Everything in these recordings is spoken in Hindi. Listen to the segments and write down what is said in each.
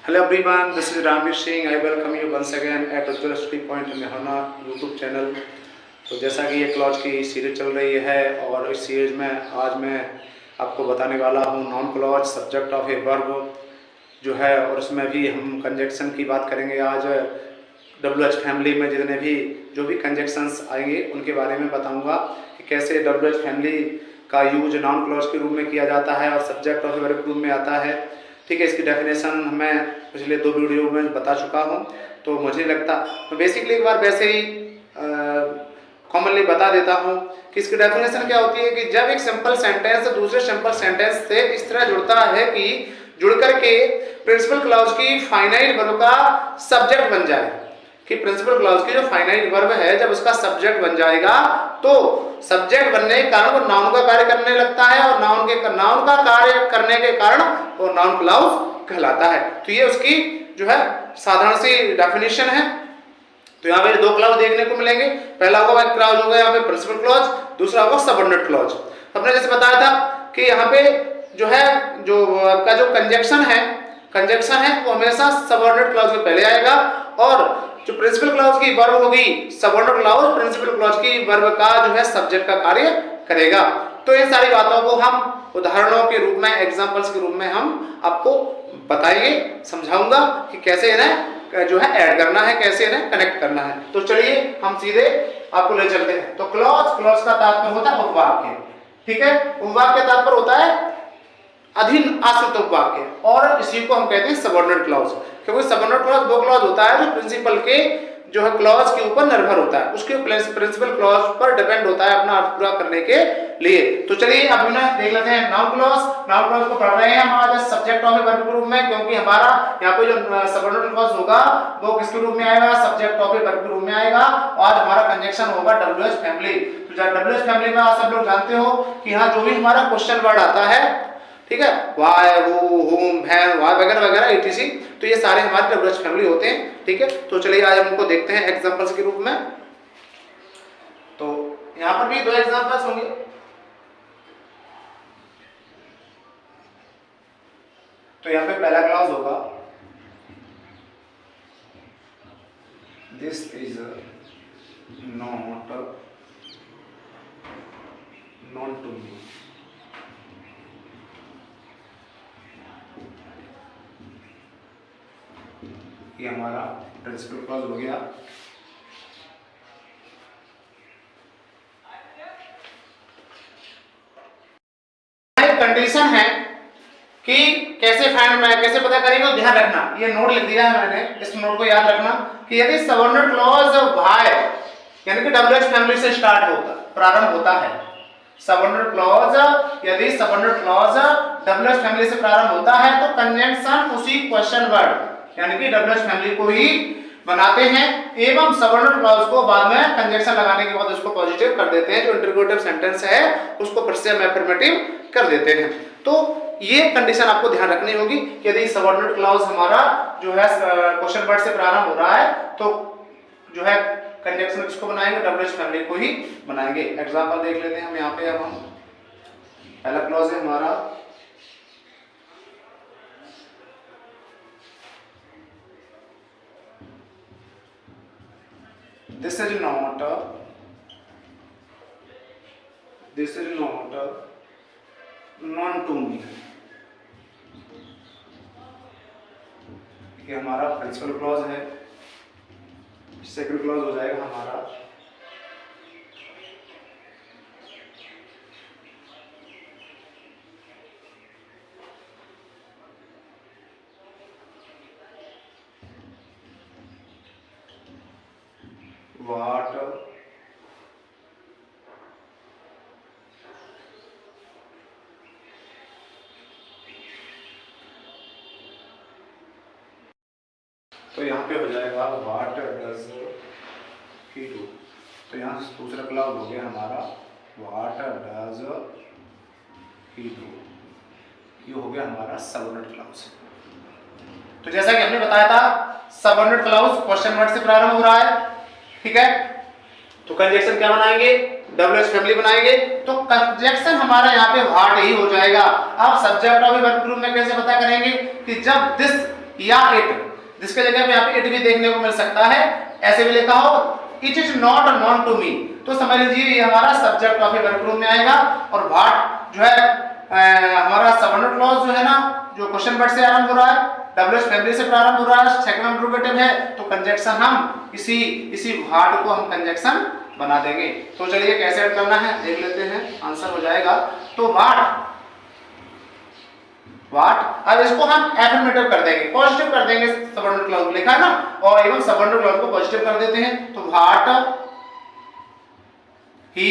Hello everyone, this is Ramveer Singh. I welcome you once again at Ujjwal Study Point Mehana YouTube channel. तो जैसा कि ये क्लॉज की सीरीज चल रही है और इस सीरीज में आज मैं आपको बताने वाला हूँ noun clause subject of a verb जो है, और उसमें भी हम कंजक्शन की बात करेंगे। आज WH फैमिली में जितने भी जो भी कंजक्शंस आएंगे उनके बारे में बताऊँगा कि कैसे WH फैमिली का यूज नॉन क्लॉज के रूप में किया जाता है और सब्जेक्ट ऑफ ए वर्ब के रूप में आता है। ठीक है, इसकी डेफिनेशन मैं पिछले 2 वीडियो में बता चुका हूँ, तो मुझे लगता तो बेसिकली एक बार वैसे ही कॉमनली बता देता हूँ कि इसकी डेफिनेशन क्या होती है कि जब एक सिंपल सेंटेंस दूसरे सिंपल सेंटेंस से इस तरह जुड़ता है कि जुड़कर के प्रिंसिपल क्लॉज की फाइनाइट वर्ब का सब्जेक्ट बन जाए, कि प्रिंसिपल क्लॉज की जो फाइनाइट वर्ब है जब उसका सब्जेक्ट बन जाएगा तो सब्जेक्ट बनने के कारण वो नाउन का कार्य करने लगता है और नाउन का कार्य करने के कारण वो नाउन क्लॉज कहलाता है। तो ये उसकी जो है साधारण सी डेफिनेशन है। तो यहाँ पे 2 क्लॉज देखने को मिलेंगे। पहला होगा क्लॉज होगा यहाँ पे प्रिंसिपल क्लॉज, दूसरा होगा सबऑर्डिनेट क्लॉज। हमने जैसे बताया था कि यहाँ पे जो है जो आपका जो कंजक्शन है वो हमेशा सबऑर्डिनेट क्लॉज के पहले आएगा, और जो प्रिंसिपल क्लॉज की वर्ब होगी सबऑर्डिनेट क्लॉज प्रिंसिपल क्लॉज की वर्ब का जो है सब्जेक्ट का कार्य करेगा। तो इन सारी बातों को हम उदाहरणों के रूप में, एग्जांपल्स के रूप में हम आपको बताएंगे, समझाऊंगा कि कैसे इन्हें जो है ऐड करना है, कैसे इन्हें कनेक्ट करना है। तो चलिए हम सीधे आपको ले चलते हैं। तो क्लॉज का तात्पर्य होता है उपवाक्य। ठीक है, उपवाक्य का तात्पर्य होता है अधीन आश्रित उपवाक्य, और इसी को हम कहते हैं सबऑर्डिनेट क्लॉज। क्योंकि सबऑर्डिनेट क्लॉज वो क्लॉज होता है जो प्रिंसिपल के जो है क्लॉज के ऊपर निर्भर होता है, उसके प्रिंसिपल क्लॉज पर डिपेंड होता है अपना अर्थ पूरा करने के लिए। तो चलिए अब हम देख लेते हैं नाउन क्लॉज। नाउन क्लॉज को पढ़ रहे हैं हम आज सब्जेक्ट ऑफ ए वर्ब के रूप में, क्योंकि हमारा यहाँ पे जो सबऑर्डिनेट क्लॉज होगा वो किसके रूप में आएगा, सब्जेक्ट ऑफ ए वर्ब के रूप में आएगा। और आज हमारा कंजक्शन होगा WH फैमिली। तो WH फैमिली में आप सब लोग जानते हो कि यहाँ जो भी हमारा क्वेश्चन वर्ड आता है, ठीक है, वाई, हु, हुम, वैन, वाई वगैरह वगैरह etc, तो ये सारे हमारे WH फैमिली होते हैं। ठीक है, तो चलिए आज हम उनको देखते हैं एग्जांपल्स के रूप में। तो यहाँ पर भी 2 एग्जांपल्स होंगे। तो यहाँ पे पहला क्लॉज होगा this is not known to me. ये हमारा प्रिंसिपल क्लॉज हो गया। कंडीशन है कि कैसे पता करेंगे, तो ध्यान रखना, ये नोट लिख दिया है मैंने, इस नोट को याद रखना कि यदि सबऑर्डिनेट क्लॉज वाई यानी कि WH फैमिली से प्रारंभ होता है, सबऑर्डिनेट क्लॉज यदि सबऑर्डिनेट क्लॉज WH फैमिली से प्रारंभ होता है तो कंजंक्शन उसी क्वेश्चन वर्ड यानी कि WH फैमिली को ही बनाते हैं, एवं सबऑर्डिनेट क्लॉज को बाद में कंजंक्शन लगाने के बाद उसको पॉजिटिव कर देते हैं। जो इंटरोगेटिव सेंटेंस है उसको फिर से हम अफर्मेटिव कर देते हैं। तो ये कंडीशन आपको ध्यान रखनी होगी कि यदि सबऑर्डिनेट क्लॉज हमारा जो है क्वेश्चन वर्ड से प्रारंभ हो रहा है तो जो है कंजंक्शन किसको बनाएंगे, WH फैमिली को ही बनाएंगे। एग्जांपल देख लेते हैं हम यहाँ पे। अब हम पहला क्लॉज है हमारा this is not known to me। ये हमारा प्रिंसिपल क्लॉज है। सेकंड क्लॉज हो जाएगा हमारा what तो यहाँ पे हो जाएगा व्हाट डज ही डू। तो यहाँ दूसरा क्लॉज हो गया हमारा व्हाट डज ही डू। ये हो गया हमारा सबऑर्डिनेट क्लॉज। तो जैसा कि हमने बताया था सबऑर्डिनेट क्लॉज क्वेश्चन वर्ड से प्रारंभ हो रहा है। ठीक है, तो कंजक्शन क्या बनाएंगे, WH फैमिली बनाएंगे। तो कंजक्शन हमारा यहाँ पे व्हाट ही हो जाएगा। अब सब्जेक्ट ऑफ वर्ब ग्रुप में कैसे पता करेंगे कि जब दिस या इट, जिसके जगह पे यहाँ पे इट भी देखने को मिल सकता है। ऐसे भी लिखा हो it is not known to me, तो समझ लीजिए ये हमारा subject of a verb group में आएगा। और व्हाट जो है हमारा सबऑर्डिनेट क्लॉज जो है ना, जो क्वेश्चन वर्ड से आरंभ हो रहा है, डब्ल्यूएच फैमिली से प्रारंभ हो रहा है, सेकंड इंट्रोगेटिव है, तो कंजक्शन हम इसी व्हाट को हम कंजक्शन बना देंगे। तो चलिए कैसे ऐड करना है देख लेते हैं, आंसर हो जाएगा। तो व्हाट, अब इसको हम एफर्मेटिव कर देंगे, पॉजिटिव कर देंगे, सबऑर्डिनेट क्लॉज लिखा है ना, और एवं सबऑर्डिनेट क्लॉज को पॉजिटिव कर देते हैं। तो व्हाट ही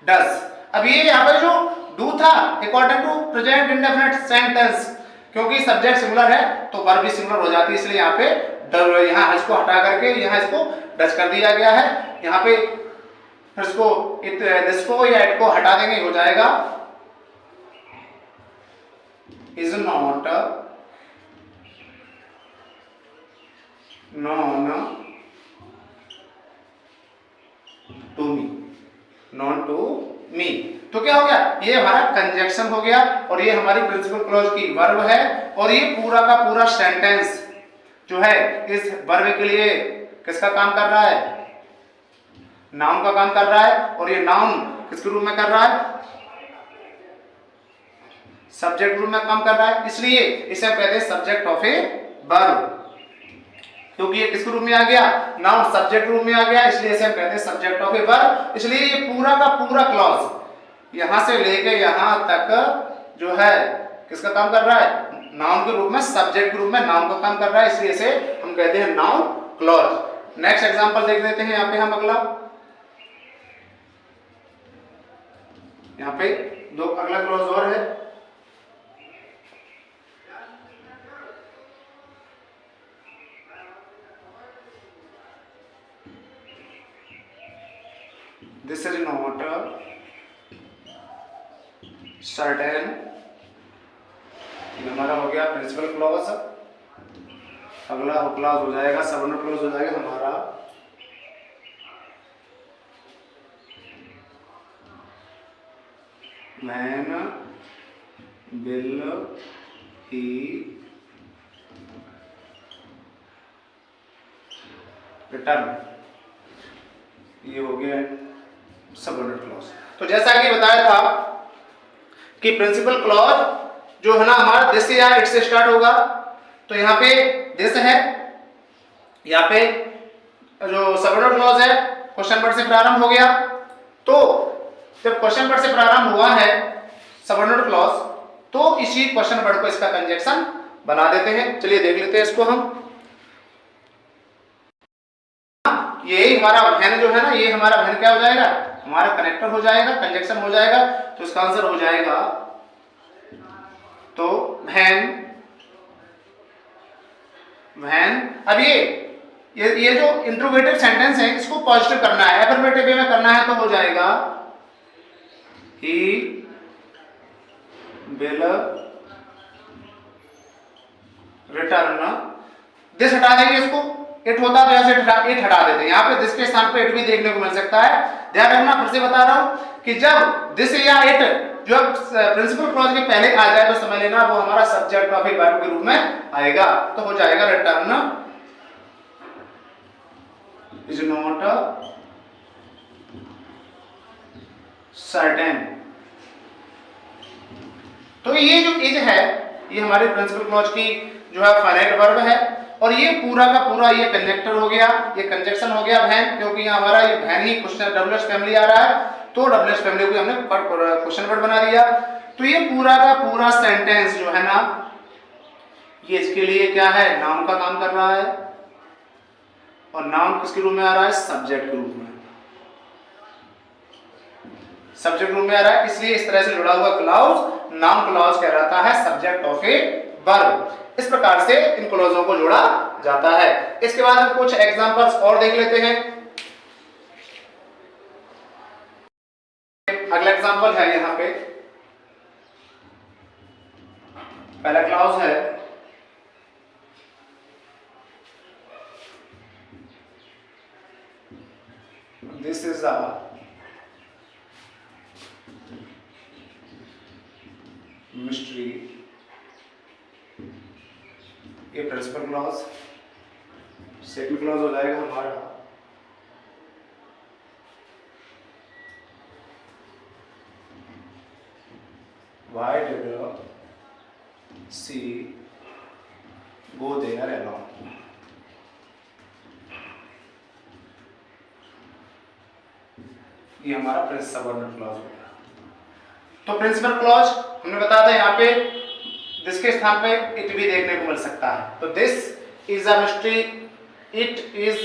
डज। अब ये यहाँ पर जो डू था according to present indefinite sentence, क्योंकि सब्जेक्ट सिंगुलर है तो वर्ब भी सिंगुलर हो जाती है, इसलिए यहाँ पे यहाँ इसको हटा करके यहाँ इसको डज कर दिया गया है। यहाँ पे फिर इसको या इट को हटा देंगे, हो जाएगा is not known to me, known to me। तो क्या हो गया, ये हमारा कंजक्शन हो गया और ये हमारी प्रिंसिपल क्लॉज की वर्ब है। और ये पूरा का पूरा सेंटेंस जो है इस वर्ब के लिए किसका काम कर रहा है, नाउन का काम कर रहा है। और ये नाउन किसके रूप में कर रहा है, सब्जेक्ट रूप में काम कर रहा है, इसलिए इसे हम कहते हैं सब्जेक्ट ऑफ ए वर्ब। क्योंकि ये किस रूप में आ गया, नाउन सब्जेक्ट रूप में आ गया, इसलिए इसे हम कहते हैं सब्जेक्ट ऑफ ए वर्ब। इसलिए ये पूरा का पूरा क्लॉज यहां से लेके यहां तक जो है किसका काम कर रहा है, नाउन के रूप में, सब्जेक्ट के रूप में नाउन का काम कर रहा है, इसलिए इसे हम कहते हैं नाउन क्लॉज। नेक्स्ट एग्जांपल देख लेते हैं यहाँ पे हम अगला, यहाँ पे दो अगला क्लॉज और है। This is not certain, हमारा हो गया प्रिंसिपल क्लॉज। अगला क्लॉज हो जाएगा, सबऑर्डिनेट क्लॉज हो जाएगा हमारा when will he return, ये हो गया सबऑर्डिनेट क्लॉज। तो जैसा कि बताया था कि प्रिंसिपल क्लॉज जो है ना हमारा दिस या इट से स्टार्ट होगा, तो यहाँ पे दिस है, यहाँ पे जो सबऑर्डिनेट क्लॉज है क्वेश्चन वर्ड से प्रारंभ हो गया। तो जब क्वेश्चन वर्ड से प्रारंभ हुआ है सबऑर्डिनेट क्लॉज, तो इसी क्वेश्चन वर्ड को इसका कंजक्शन बना देते हैं। चलिए देख लेते हैं इसको हम। ये हमारा वैन जो है ना, ये हमारा वैन क्या हो जाएगा, हमारा कनेक्टर हो जाएगा, कंजक्शन हो जाएगा। तो इसका आंसर हो जाएगा तो वैन। अब ये जो इंट्रोगेटिव सेंटेंस है इसको पॉजिटिव करना है, एफर्मेटिव में करना है, तो हो जाएगा ही विल रिटर्न। दिस हटा देंगे, इसको इट होता तो ऐसे इट हटा देते हैं। यहाँ पे दिस के स्थान पे इट भी देखने को मिल सकता है। ध्यान रखना, फिर से बता रहा हूं कि जब दिस या इट जो प्रिंसिपल क्लॉज के पहले आ जाए तो समझ लेना वो हमारा सब्जेक्ट ऑफ ए वर्ब के रूप में आएगा। तो हो जाएगा रिटर्न इज नॉट सर्टेन। तो ये जो इज है ये हमारे प्रिंसिपल क्लॉज की जो है फाइनाइट वर्ब है। और ये पूरा का पूरा ये कंजक्टर हो गया, ये कंजक्शन हो गया वैन, क्योंकि हमारा ये वैन ही क्वेश्चन डब्ल्यूएच फैमिली आ रहा है, तो डब्ल्यूएच फैमिली को हमने क्वेश्चन वर्ड बना दिया। तो ये पूरा का पूरा सेंटेंस जो है ना, ये इसके लिए क्या है, नाउन का काम कर रहा है। और नाउन किसके रूप में आ रहा है, सब्जेक्ट के रूप में, सब्जेक्ट रूप में आ रहा है, इसलिए इस तरह से जुड़ा हुआ क्लॉज नाउन क्लॉज कहलाता है सब्जेक्ट ऑफ ए वर्ब। इस प्रकार से इन क्लॉजों को जोड़ा जाता है। इसके बाद हम कुछ एग्जांपल्स और देख लेते हैं। अगला एग्जांपल है यहाँ पे, पहला क्लॉज है दिस इज अ mystery ये प्रिंसिपल क्लॉज, सेकंड क्लॉज हो जाएगा हमारा why did she go there alone? ये हमारा सबऑर्डिनेट क्लॉज हो गया। तो प्रिंसिपल क्लॉज हमने बताया था यहाँ पे दिस के स्थान पे इट भी देखने को मिल सकता है। तो this is a mystery, it is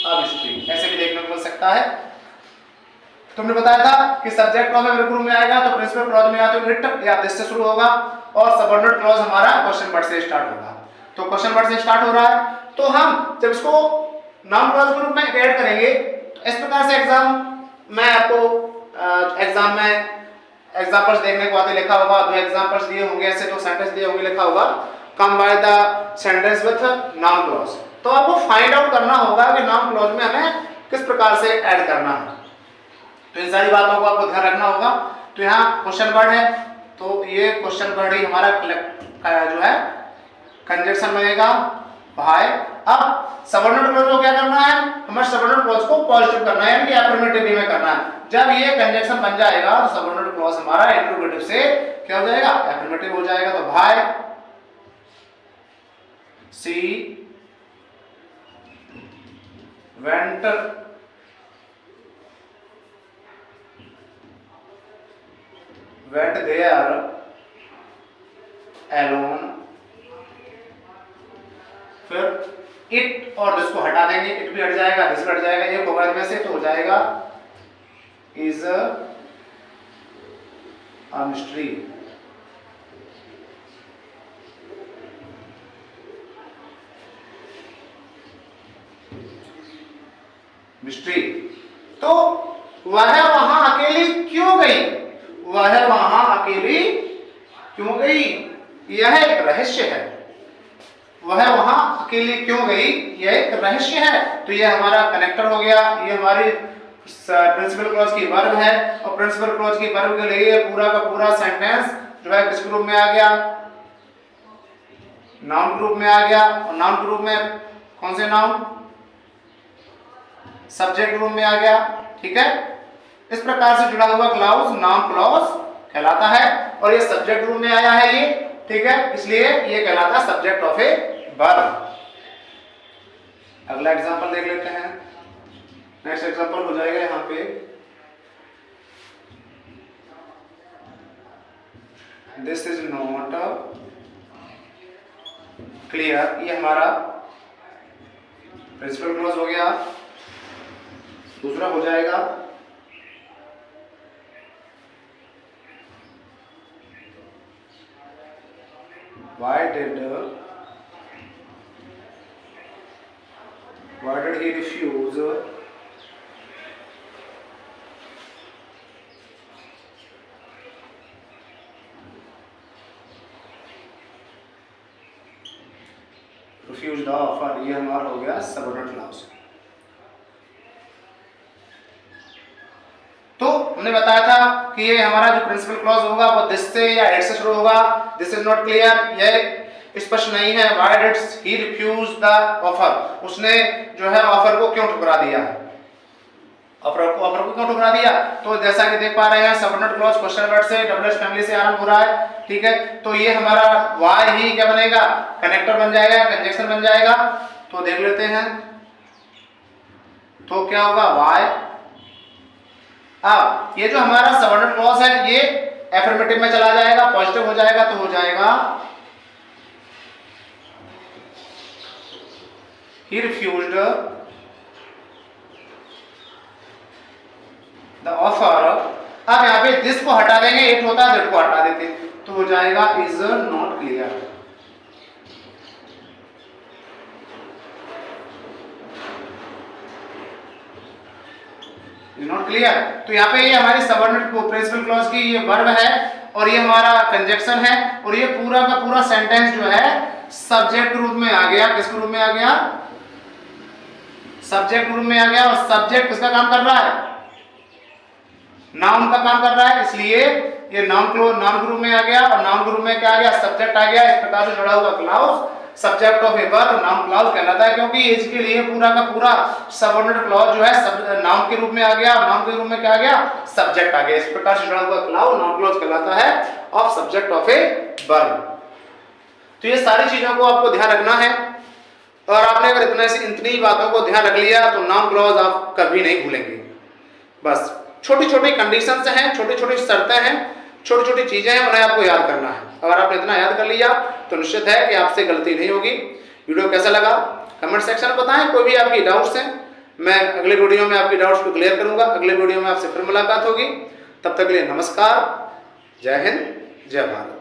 a mystery, ऐसे भी देखने को मिल सकता है। तुमने बताया था कि सब्जेक्ट क्लॉज अगर ग्रुप में आएगा तो प्रिंसिपल क्लॉज में या तो इट या दिस से शुरू होगा और सबऑर्डिनेट क्लॉज हमारा क्वेश्चन वर्ड से स्टार्ट होगा। तो क्वेश्चन वर्ड से स्टार्ट हो रहा है, तो हम जब इसको नाउन क्लॉज ग्रुप में ऐड करेंगे तो इस प्रकार से एग्जाम में आपको एग्जाम में एग्जांपल्स देखने को आते लिखा होगा, दो एग्जांपल्स दिए होंगे, ऐसे दो सेंटेंस दिए होंगे, लिखा होगा combine the sentence with noun clause. तो आपको फाइंड आउट करना होगा कि नाउन क्लॉज में हमें किस प्रकार से ऐड करना है। तो इन सारी बातों को आपको ध्यान रखना होगा। तो यहाँ क्वेश्चन वर्ड है, तो ये क्वेश्चन वर्ड ही हमारा जो है कंजक्शन बनेगा भाई। अब सबऑर्डिनेट क्लॉज को क्या करना है, हमें सबऑर्डिनेट क्लॉज को पॉजिटिव करना है, यानी कि अफर्मेटिव में करना है। जब ये कंजक्शन बन जाएगा तो सबऑर्डिनेट क्लॉज हमारा इंटरोगेटिव से क्या हो जाएगा, अफर्मेटिव हो जाएगा। तो भाई सी वेंट देयर एलोन, फिर इट और दिस को हटा देंगे, इट भी हट जाएगा, दिस भी हट जाएगा, एक होगा इनमें से, तो हो जाएगा इज अ मिस्ट्री। मिस्ट्री। तो वह वहां अकेली क्यों गई, वह वहां अकेली क्यों गई, यह एक रहस्य है। वह वहां अकेली क्यों गई, यह एक रहस्य है। तो यह हमारा कनेक्टर हो गया, ये हमारी प्रिंसिपल क्लॉज की वर्ब है और प्रिंसिपल क्लॉज की वर्ब के लिए पूरा का पूरा सेंटेंस जो है किस ग्रुप में आ गया, नाउन ग्रुप में आ गया। और नाउन ग्रुप में कौन से नाउन, सब्जेक्ट ग्रुप में आ गया। ठीक है, इस प्रकार से जुड़ा हुआ क्लॉज नाउन क्लॉज कहलाता है और ये सब्जेक्ट ग्रुप में आया है ये, ठीक है, इसलिए ये कहलाता है सब्जेक्ट ऑफ ए वर्ब। अगला एग्जांपल देख लेते हैं। नेक्स्ट एग्जांपल हो जाएगा यहाँ पे दिस इज नॉट क्लियर, ये हमारा प्रिंसिपल क्लॉज हो गया। दूसरा हो जाएगा why did he refuse the offer, ये हमारा हो गया सबऑर्डिनेट क्लॉज। तो हमने बताया था कि ये हमारा जो प्रिंसिपल क्लॉज होगा वो दिस से या इट से शुरू होगा। दिस इज नॉट क्लियर, ये स्पष्ट नहीं है। Why did he refuse the offer, उसने जो है ऑफर को क्यों ठुकरा दिया, ऑफर को क्यों ठुकरा दिया। तो जैसा कि देख पा रहे हैं सबऑर्डिनेट क्लॉज क्वेश्चन वर्ड से डबल एस फैमिली से आरंभ हो रहा है। ठीक है, तो ये हमारा व्हाई ही क्या बनेगा, कनेक्टर बन जाएगा, कंजक्शन बन जाएगा। तो देख लेते हैं, तो क्या होगा व्हाई। अब ये जो हमारा सबऑर्डिनेट क्लॉज है ये एफर्मेटिव में चला जाएगा, पॉजिटिव हो जाएगा, तो हो जाएगा he refused the offer। अब यहाँ पे दिस को हटा देंगे, इट होता है दैट को हटा देते, तो हो जाएगा is not clear. Not clear. तो यहाँ पे ये हमारी सबऑर्डिनेट प्रिंसिपल क्लॉज की ये वर्ब है और ये हमारा कंजक्शन है और ये पूरा का पूरा सेंटेंस जो है सब्जेक्ट रूप में आ गया। किस रूप में आ गया, सब्जेक्ट रूप में आ गया। और सब्जेक्ट किसका काम कर रहा है, नाउन का काम कर रहा है, इसलिए ये नाउन ग्रुप में आ गया और नाउन ग्रुप में क्या आ गया, सब्जेक्ट आ गया। इस प्रकार से जुड़ा हुआ clause subject of a verb noun clause कहलाता है, क्योंकि इसके लिए पूरा का पूरा सबऑर्डिनेट क्लॉज जो है नाउन के रूप में आ गया, नाउन के रूप में क्या आ गया, सब्जेक्ट आ गया। इस प्रकार से जुड़ा हुआ क्लॉज नाउन क्लॉज कहलाता है of subject of a verb. तो ये सारी चीजों को आपको ध्यान रखना है, और आपने अगर इतनी बातों को ध्यान रख लिया तो नाउन क्लॉज आप कभी नहीं भूलेंगे। बस छोटी छोटी कंडीशंस हैं, छोटी छोटी शर्तें हैं, छोटी छोटी चीजें हैं, उन्हें आपको याद करना है। अगर आपने इतना याद कर लिया तो निश्चित है कि आपसे गलती नहीं होगी। वीडियो कैसा लगा कमेंट सेक्शन में बताएं। कोई भी आपकी डाउट्स हैं मैं अगले वीडियो में आपकी डाउट्स को क्लियर करूंगा। अगले वीडियो में आपसे फिर मुलाकात होगी। तब तक के लिए नमस्कार, जय हिंद, जय भारत।